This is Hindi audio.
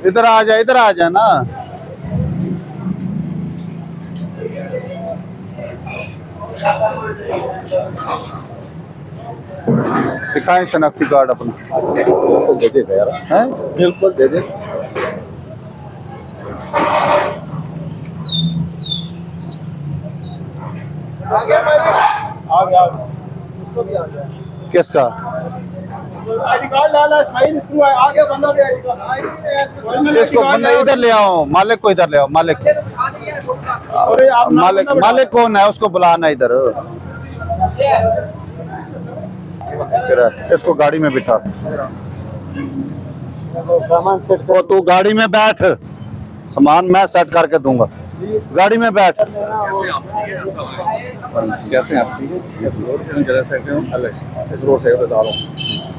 इधर आ जा ना। दिखाएं शनाख्ती कार्ड अपना। दे दे यार, है बिल्कुल दे दे। आ गया उसको भी आ गया। किसका? आईडी कार्ड डाला, स्माइल स्क्रू है, आगे बंदा दे आईडी कार्ड। इसको बंदा इधर ले आओ, मालिक को इधर ले आओ। मालिक मालिक कौन है, उसको बुलाना इधर। इसको गाड़ी में बिठा। सामान सेट तो तू गाड़ी में बैठ, सामान मैं सेट करके दूंगा। गाड़ी में बैठ। कैसे आप ठीक है? रोड से अलग इस रोड से बता रहा हूँ।